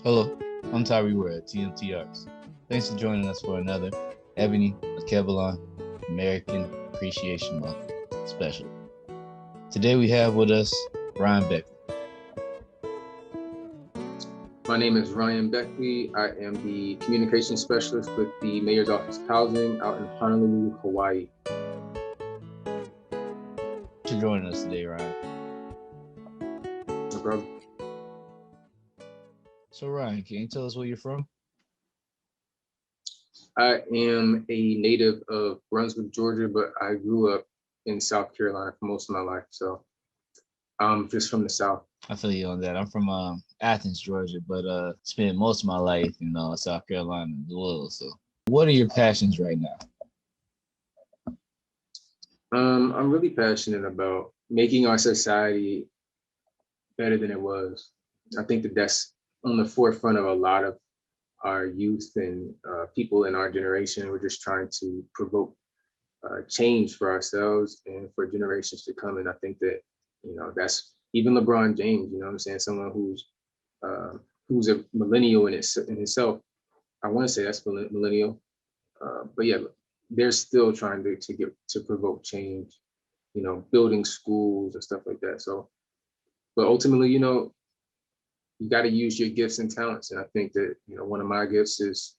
Hello, I'm Tyree Ware at TMT Arts. Thanks for joining us for another Ebony Kevlon American Appreciation Month special. Today we have with us Ryan Beckley. My name is Ryan Beckley. I am the communication specialist with the Mayor's Office of Housing out in Honolulu, Hawaii. Thanks for joining us today, Ryan. No problem. So Ryan, can you tell us where you're from? I am a native of Brunswick, Georgia, but I grew up in South Carolina for most of my life. So I'm just from the South. I feel you on that. I'm from Athens, Georgia, but spent most of my life in South Carolina as well. So what are your passions right now? I'm really passionate about making our society better than it was. I think that that's on the forefront of a lot of our youth and people in our generation. We're just trying to provoke change for ourselves and for generations to come. And I think that, that's even LeBron James, what I'm saying? Someone who's a millennial in himself. I want to say that's millennial. But yeah, they're still trying to provoke change, building schools and stuff like that. So, but ultimately, you got to use your gifts and talents. And I think that, one of my gifts is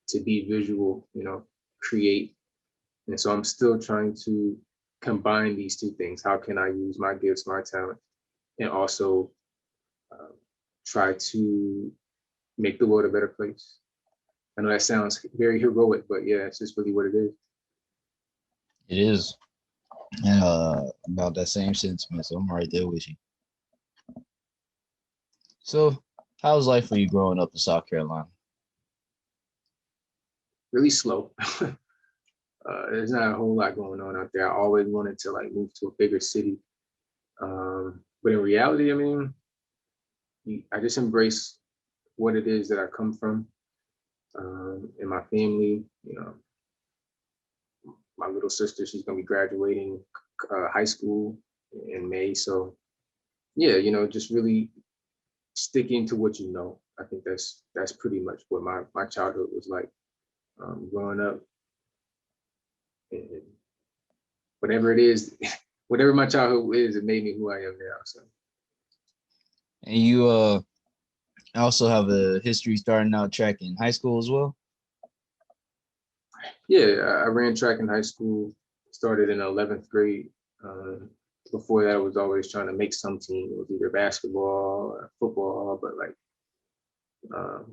to be visual, create. And so I'm still trying to combine these two things. How can I use my gifts, my talent, and also try to make the world a better place? I know that sounds very heroic, but yeah, it's just really what it is. It is. And about that same sentiment, so I'm right there with you. So, how was life for you growing up in South Carolina? Really slow. There's not a whole lot going on out there. I always wanted to move to a bigger city. But in reality, I mean, I just embrace what it is that I come from, and my family. My little sister, she's gonna be graduating high school in May. So yeah, just really sticking to what you know. I think that's pretty much what my childhood was like, growing up, and whatever it is, whatever my childhood is, it made me who I am now. So. And you also have a history starting out track in high school as well? Yeah, I ran track in high school, started in 11th grade. Before that, I was always trying to make some team. It was either basketball or football, but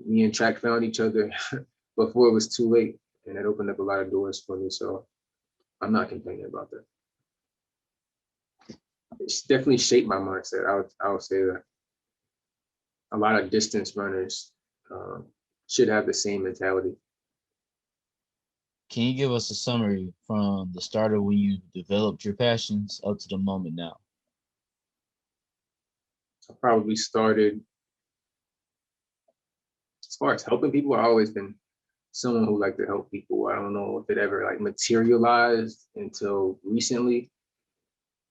me and track found each other before it was too late, and it opened up a lot of doors for me. So I'm not complaining about that. It's definitely shaped my mindset. I would say that a lot of distance runners should have the same mentality. Can you give us a summary from the start of when you developed your passions up to the moment now? I probably started, as far as helping people, I've always been someone who liked to help people. I don't know if it ever materialized until recently,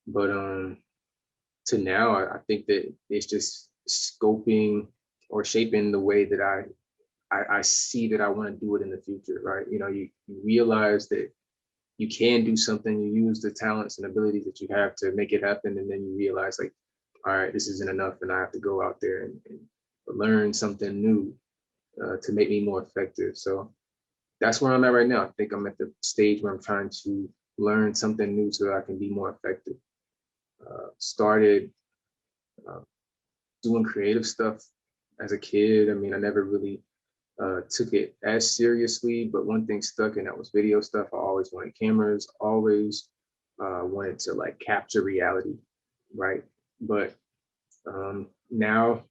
but to now, I think that it's just scoping or shaping the way that I see that I want to do it in the future, right? You realize that you can do something, you use the talents and abilities that you have to make it happen, and then you realize all right, this isn't enough, and I have to go out there and learn something new to make me more effective. So that's where I'm at right now. I think I'm at the stage where I'm trying to learn something new so that I can be more effective. Started doing creative stuff as a kid. I mean, I never really took it as seriously, but one thing stuck, and that was video stuff. I always wanted cameras, always wanted to capture reality, right? But now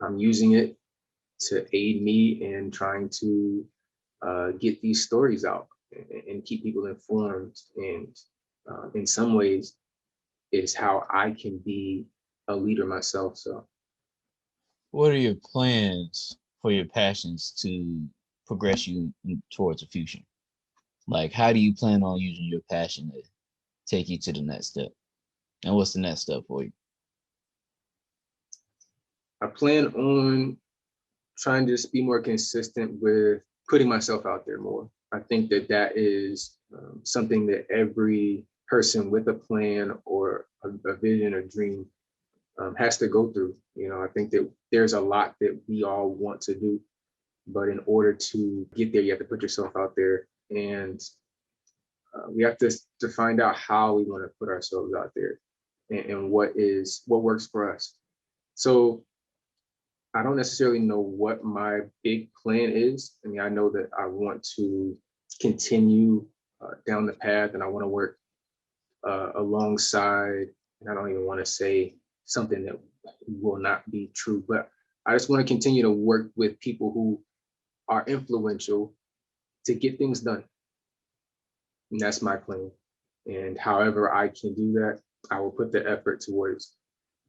I'm using it to aid me in trying to get these stories out and keep people informed. And in some ways, it's how I can be a leader myself. So, What are your plans for your passions to progress you towards the future? Like, how do you plan on using your passion to take you to the next step? And what's the next step for you? I plan on trying to just be more consistent with putting myself out there more. I think that that is something that every person with a plan or a vision or dream has to go through. I think that there's a lot that we all want to do, but in order to get there, you have to put yourself out there, and we have to find out how we want to put ourselves out there, and what works for us. So I don't necessarily know what my big plan is. I mean, I know that I want to continue down the path, and I want to work alongside, and I don't even want to say something that will not be true, but I just want to continue to work with people who are influential to get things done. And that's my plan. And however I can do that, I will put the effort towards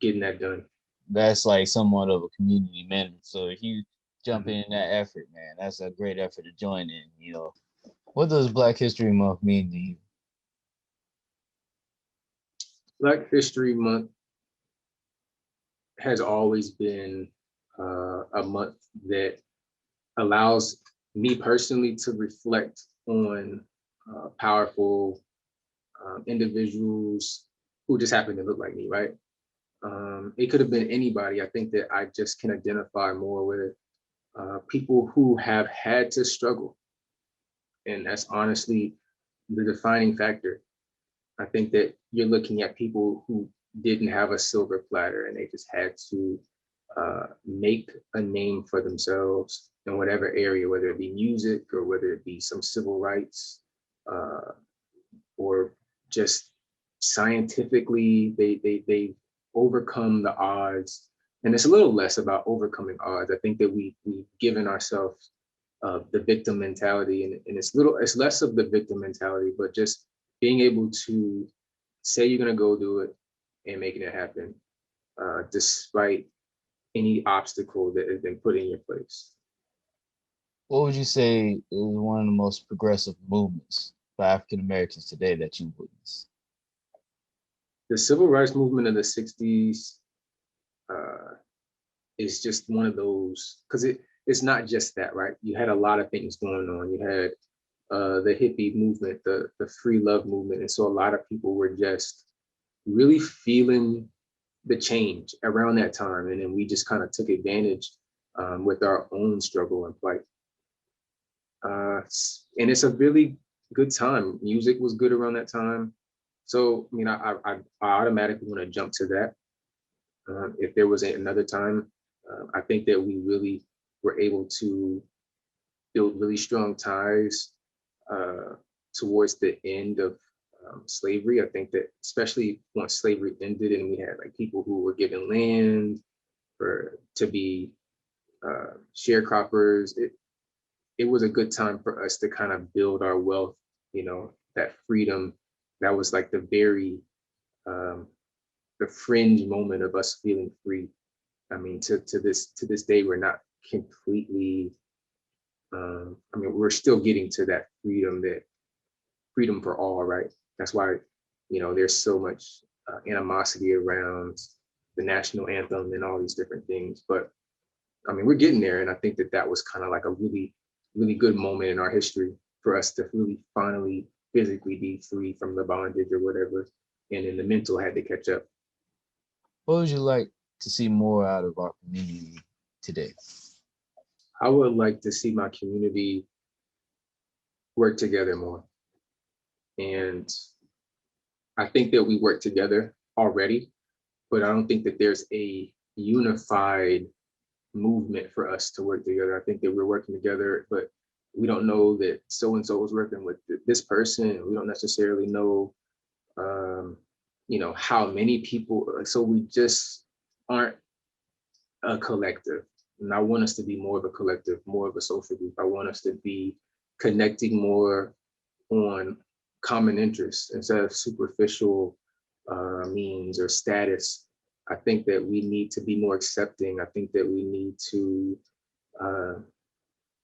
getting that done. That's like somewhat of a community manager. So if you jump Mhm. in that effort, man, that's a great effort to join in. What does Black History Month mean to you? Black History Month has always been a month that allows me personally to reflect on powerful individuals who just happen to look like me, right? It could have been anybody. I think that I just can identify more with people who have had to struggle. And that's honestly the defining factor. I think that you're looking at people who didn't have a silver platter and they just had to make a name for themselves in whatever area, whether it be music or whether it be some civil rights uh, or just scientifically, they overcome the odds. And it's a little less about overcoming odds. I think that we've given ourselves the victim mentality, and it's less of the victim mentality, but just being able to say you're gonna go do it and making it happen, despite any obstacle that has been put in your place. What would you say is one of the most progressive movements for African Americans today that you witness? The civil rights movement of the 60s uh, is just one of those, because it's not just that, right? You had a lot of things going on. You had the hippie movement, the free love movement. And so a lot of people were just really feeling the change around that time. And then we just kind of took advantage with our own struggle and plight. And it's a really good time. Music was good around that time. So, I mean, I automatically want to jump to that. If there was another time, I think that we really were able to build really strong ties uh, towards the end of slavery. I think that especially once slavery ended and we had like people who were given land for to be sharecroppers, it was a good time for us to kind of build our wealth. That freedom. That was like um, the fringe moment of us feeling free. I mean, to this day, we're not completely. I mean, we're still getting to that freedom for all, right? That's why, there's so much animosity around the national anthem and all these different things. But I mean, we're getting there, and I think that that was kind of like a really, really good moment in our history for us to really finally physically be free from the bondage or whatever, and then the mental had to catch up. What would you like to see more out of our community today? I would like to see my community work together more, and I think that we work together already, but I don't think that there's a unified movement for us to work together. I think that we're working together, but we don't know that so and so is working with this person. We don't necessarily know, um, how many people. So we just aren't a collective. And I want us to be more of a collective, more of a social group. I want us to be connecting more on common interests instead of superficial means or status. I think that we need to be more accepting. I think that we need to uh,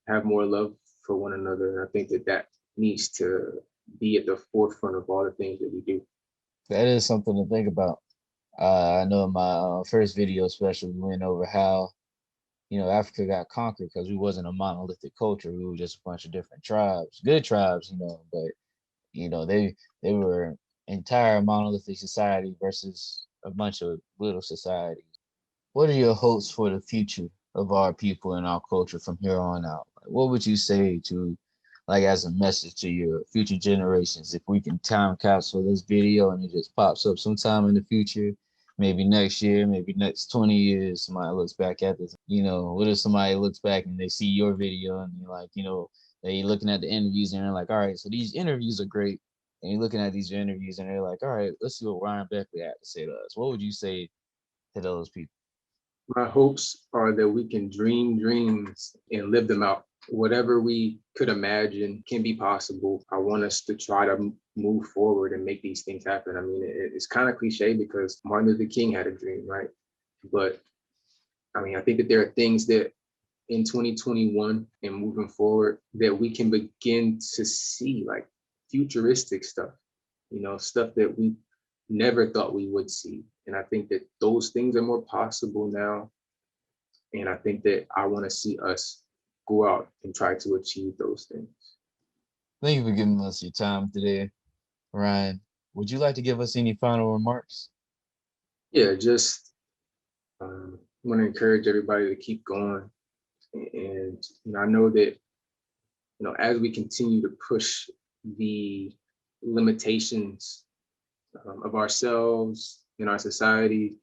have more love for one another. And I think that that needs to be at the forefront of all the things that we do. That is something to think about. I know in my first video special, we went over how Africa got conquered because we wasn't a monolithic culture. We were just a bunch of different tribes, good tribes, but they were entire monolithic society versus a bunch of little societies. What are your hopes for the future of our people and our culture from here on out? Like, what would you say to, like, as a message to your future generations? If we can time capsule this video and it just pops up sometime in the future, maybe next year, maybe next 20 years, somebody looks back at this. What if somebody looks back and they see your video and you're like, they looking at the interviews and they're like, all right, so these interviews are great. And you're looking at these interviews and they're like, all right, let's see what Ryan Beckley had to say to us. What would you say to those people? My hopes are that we can dream dreams and live them out. Whatever we could imagine can be possible. I want us to try to move forward and make these things happen. I mean, it's kind of cliche because Martin Luther King had a dream, right? But I mean, I think that there are things that in 2021 and moving forward that we can begin to see, like futuristic stuff, stuff that we never thought we would see. And I think that those things are more possible now. And I think that I want to see us go out and try to achieve those things. Thank you for giving us your time today, Ryan. Would you like to give us any final remarks? Yeah, just want to encourage everybody to keep going. And I know that as we continue to push the limitations of ourselves in our society,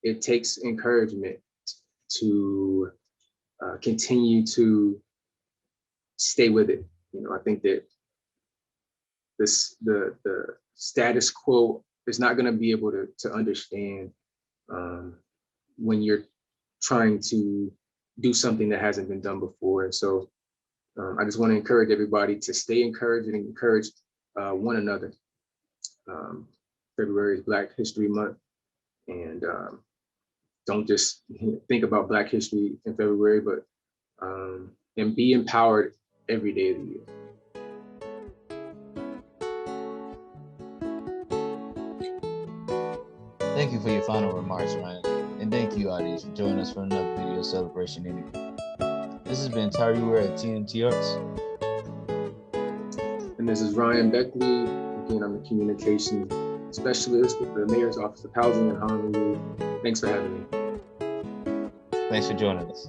it takes encouragement to continue to stay with it. I think that the status quo is not going to be able to understand when you're trying to do something that hasn't been done before. And so I just want to encourage everybody to stay encouraged and encourage one another. February is Black History Month, and don't just think about Black history in February, but and be empowered every day of the year. Thank you for your final remarks, Ryan. And thank you, audience, for joining us for another video celebration interview. This has been Tyree Ware at TNT Arts. And this is Ryan Beckley. Again, I'm a communication specialist with the Mayor's Office of Housing in Honolulu. Thanks for having me. Thanks for joining us.